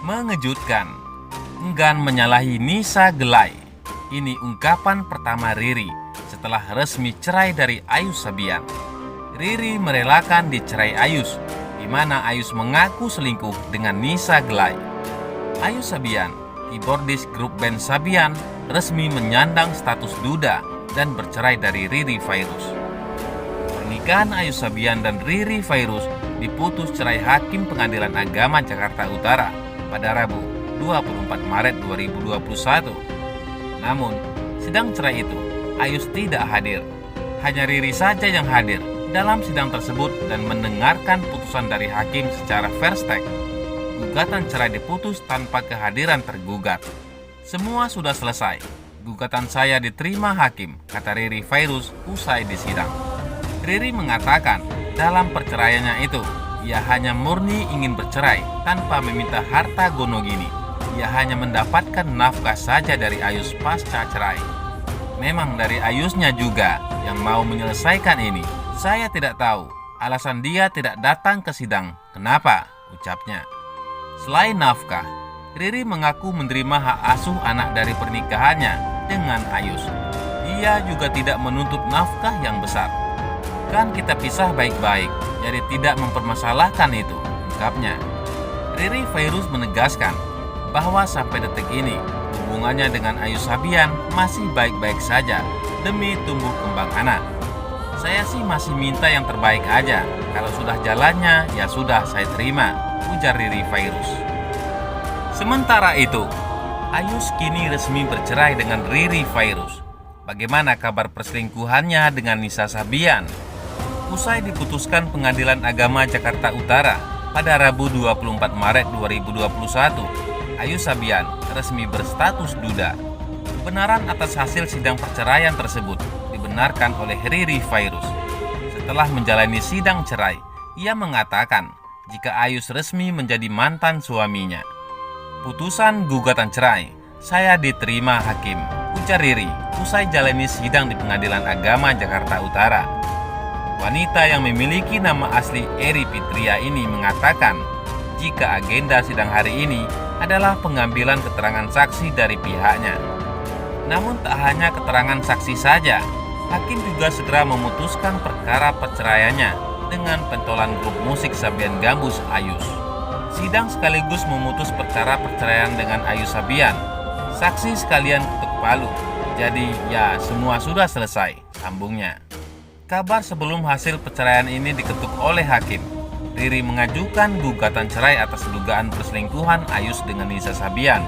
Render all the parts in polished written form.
Mengejutkan, enggan menyalahi Nisa Gelai. Ini ungkapan pertama Riri setelah resmi cerai dari Ayus Sabian. Riri merelakan dicerai Ayus, di mana Ayus mengaku selingkuh dengan Nisa Gelai. Ayus Sabian, keyboardis grup band Sabian, resmi menyandang status duda dan bercerai dari Riri Fairuz. Pernikahan Ayus Sabian dan Riri Fairuz diputus cerai Hakim Pengadilan Agama Jakarta Utara pada Rabu 24 Maret 2021. Namun, sidang cerai itu Ayus tidak hadir. Hanya Riri saja yang hadir dalam sidang tersebut dan mendengarkan putusan dari hakim secara fair stake. Gugatan cerai diputus tanpa kehadiran tergugat. Semua sudah selesai. Gugatan saya diterima hakim, kata Riri Fairuz usai di sidang. Riri mengatakan dalam perceraiannya itu, ia hanya murni ingin bercerai tanpa meminta harta gonogini. Ia hanya mendapatkan nafkah saja dari Ayus pasca cerai. Memang dari Ayusnya juga yang mau menyelesaikan ini. Saya tidak tahu alasan dia tidak datang ke sidang. Kenapa? Ucapnya. Selain nafkah, Riri mengaku menerima hak asuh anak dari pernikahannya dengan Ayus. Ia juga tidak menuntut nafkah yang besar. Kan kita pisah baik-baik, jadi tidak mempermasalahkan itu, ungkapnya. Riri Fairuz menegaskan bahwa sampai detik ini hubungannya dengan Ayus Sabian masih baik-baik saja demi tumbuh kembang anak. Saya sih masih minta yang terbaik aja. Kalau sudah jalannya, ya sudah saya terima, ujar Riri Fairuz. Sementara itu, Ayus kini resmi bercerai dengan Riri Fairuz. Bagaimana kabar perselingkuhannya dengan Nisa Sabian? Usai diputuskan Pengadilan Agama Jakarta Utara pada Rabu 24 Maret 2021, Ayus Sabian resmi berstatus duda. Kebenaran atas hasil sidang perceraian tersebut dibenarkan oleh Riri Fairuz. Setelah menjalani sidang cerai, ia mengatakan jika Ayus resmi menjadi mantan suaminya. Putusan gugatan cerai saya diterima hakim, ujar Riri usai jalani sidang di Pengadilan Agama Jakarta Utara. Wanita yang memiliki nama asli Eri Fitria ini mengatakan jika agenda sidang hari ini adalah pengambilan keterangan saksi dari pihaknya. Namun tak hanya keterangan saksi saja, hakim juga segera memutuskan perkara perceraiannya dengan pentolan grup musik Sabian Gambus Ayus. Sidang sekaligus memutus perkara perceraian dengan Ayus Sabian. Saksi sekalian ketuk palu. Jadi ya semua sudah selesai, sambungnya. Kabar sebelum hasil perceraian ini diketuk oleh hakim. Riri mengajukan gugatan cerai atas dugaan perselingkuhan Ayus dengan Nisa Sabian.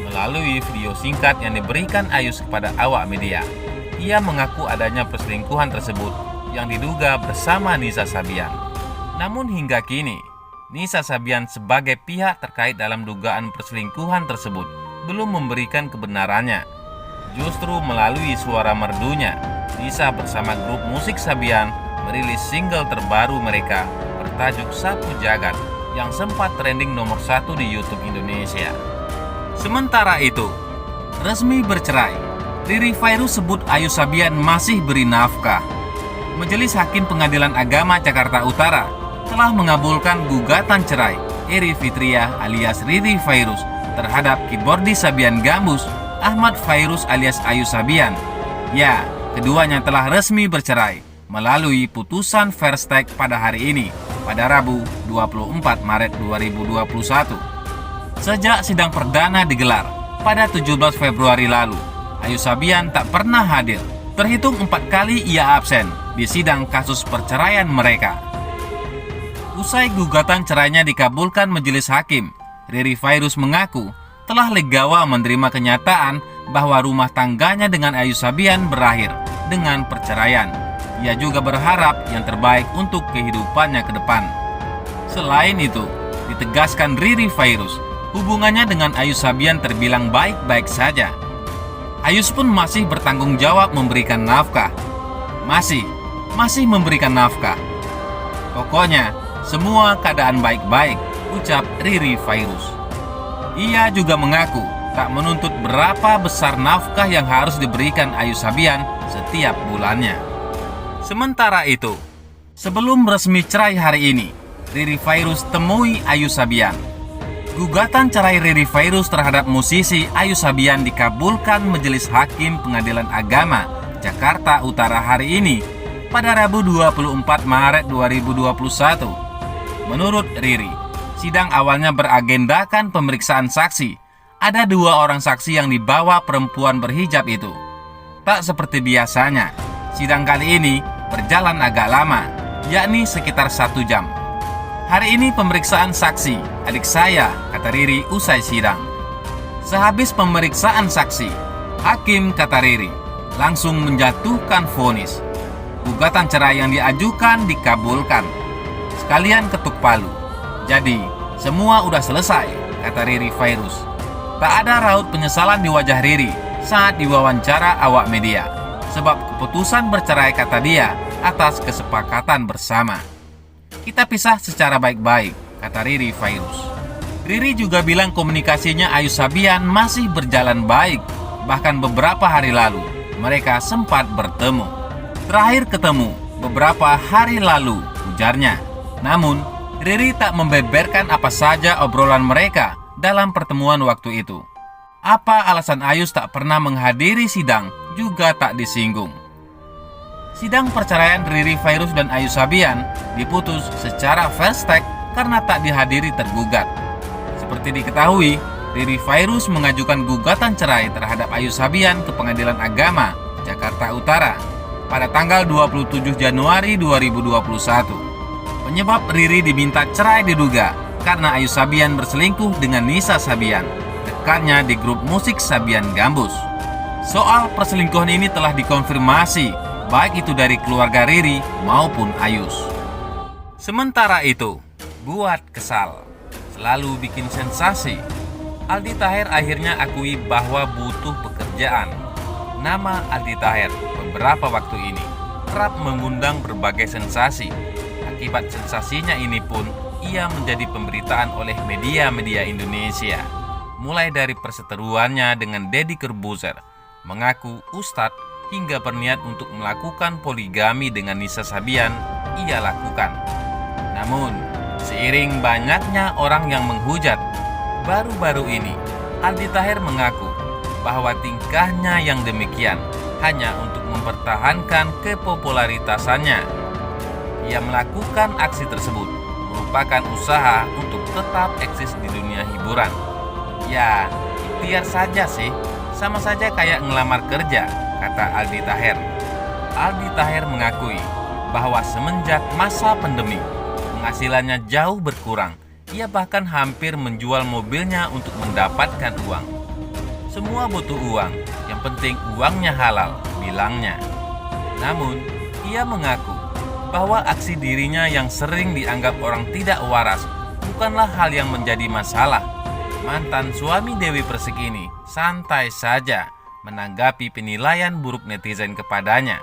Melalui video singkat yang diberikan Ayus kepada awak media, ia mengaku adanya perselingkuhan tersebut yang diduga bersama Nisa Sabian. Namun hingga kini, Nisa Sabian sebagai pihak terkait dalam dugaan perselingkuhan tersebut belum memberikan kebenarannya. Justru melalui suara merdunya, Nisa bersama grup musik Sabian merilis single terbaru mereka bertajuk Sapu Jagat yang sempat trending nomor 1 di YouTube Indonesia. Sementara itu, resmi bercerai, Riri Fairuz sebut Ayus Sabian masih beri nafkah. Majelis Hakim Pengadilan Agama Jakarta Utara telah mengabulkan gugatan cerai Eri Fitria alias Riri Fairuz terhadap keyboardis Sabian Gambus Ahmad Fairuz alias Ayus Sabian. Ya, keduanya telah resmi bercerai melalui putusan fair stake pada hari ini, pada Rabu 24 Maret 2021. Sejak sidang perdana digelar pada 17 Februari lalu, Ayus Sabian tak pernah hadir. Terhitung 4 kali ia absen di sidang kasus perceraian mereka. Usai gugatan cerainya dikabulkan majelis hakim, Riri Fairuz mengaku telah legawa menerima kenyataan bahwa rumah tangganya dengan Ayus Sabian berakhir dengan perceraian. Ia juga berharap yang terbaik untuk kehidupannya ke depan. Selain itu, ditegaskan Riri Fairuz, hubungannya dengan Ayus Sabian terbilang baik-baik saja. Ayus pun masih bertanggung jawab memberikan nafkah. Masih memberikan nafkah. Pokoknya, semua keadaan baik-baik, ucap Riri Fairuz. Ia juga mengaku tak menuntut berapa besar nafkah yang harus diberikan Ayus Sabian setiap bulannya. Sementara itu, sebelum resmi cerai hari ini, Riri Fairuz temui Ayus Sabian. Gugatan cerai Riri Fairuz terhadap musisi Ayu Sabian dikabulkan Majelis Hakim Pengadilan Agama Jakarta Utara hari ini pada Rabu 24 Maret 2021. Menurut Riri, sidang awalnya beragendakan pemeriksaan saksi. Ada 2 orang saksi yang dibawa perempuan berhijab itu. Tak seperti biasanya, sidang kali ini berjalan agak lama, yakni sekitar 1 jam. Hari ini pemeriksaan saksi, adik saya, kata Riri usai sidang. Sehabis pemeriksaan saksi, hakim, kata Riri, langsung menjatuhkan vonis. Gugatan cerai yang diajukan dikabulkan. Sekalian ketuk palu. Jadi, semua udah selesai, kata Riri Fairuz. Tak ada raut penyesalan di wajah Riri saat diwawancara awak media. Sebab keputusan bercerai, kata dia, atas kesepakatan bersama. Kita pisah secara baik-baik, kata Riri Fairuz. Riri juga bilang komunikasinya Ayu Sabian masih berjalan baik. Bahkan beberapa hari lalu, mereka sempat bertemu. Terakhir ketemu beberapa hari lalu, ujarnya. Namun, Riri tak membeberkan apa saja obrolan mereka dalam pertemuan waktu itu. Apa alasan Ayus tak pernah menghadiri sidang juga tak disinggung. Sidang perceraian Riri Fairuz dan Ayu Sabian diputus secara fast track karena tak dihadiri tergugat. Seperti diketahui, Riri Fairuz mengajukan gugatan cerai terhadap Ayu Sabian ke Pengadilan Agama Jakarta Utara pada tanggal 27 Januari 2021. Penyebab Riri diminta cerai diduga karena Ayu Sabian berselingkuh dengan Nisa Sabian, rekannya di grup musik Sabian Gambus. Soal perselingkuhan ini telah dikonfirmasi baik itu dari keluarga Riri maupun Ayus. Sementara itu, buat kesal, selalu bikin sensasi, Aldi Taher akhirnya akui bahwa butuh pekerjaan. Nama Aldi Taher beberapa waktu ini kerap mengundang berbagai sensasi. Akibat sensasinya ini pun, ia menjadi pemberitaan oleh media-media Indonesia. Mulai dari perseteruannya dengan Deddy Corbuzier, mengaku ustadz, hingga berniat untuk melakukan poligami dengan Nisa Sabian, ia lakukan. Namun, seiring banyaknya orang yang menghujat, baru-baru ini Aldi Taher mengaku bahwa tingkahnya yang demikian hanya untuk mempertahankan kepopularitasannya. Ia melakukan aksi tersebut merupakan usaha untuk tetap eksis di dunia hiburan. Ya, ikhtiar saja sih, sama saja kayak ngelamar kerja, kata Aldi Taher. Aldi Taher mengakui bahwa semenjak masa pandemi, penghasilannya jauh berkurang. Ia bahkan hampir menjual mobilnya untuk mendapatkan uang. Semua butuh uang, yang penting uangnya halal, bilangnya. Namun, ia mengaku bahwa aksi dirinya yang sering dianggap orang tidak waras bukanlah hal yang menjadi masalah. Mantan suami Dewi Persik ini santai saja menanggapi penilaian buruk netizen kepadanya.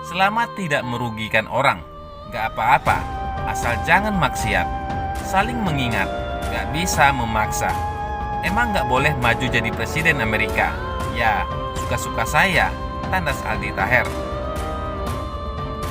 Selama tidak merugikan orang, gak apa-apa, asal jangan maksiat. Saling mengingat, gak bisa memaksa. Emang gak boleh maju jadi presiden Amerika? Ya, suka-suka saya, tandas Aldi Taher.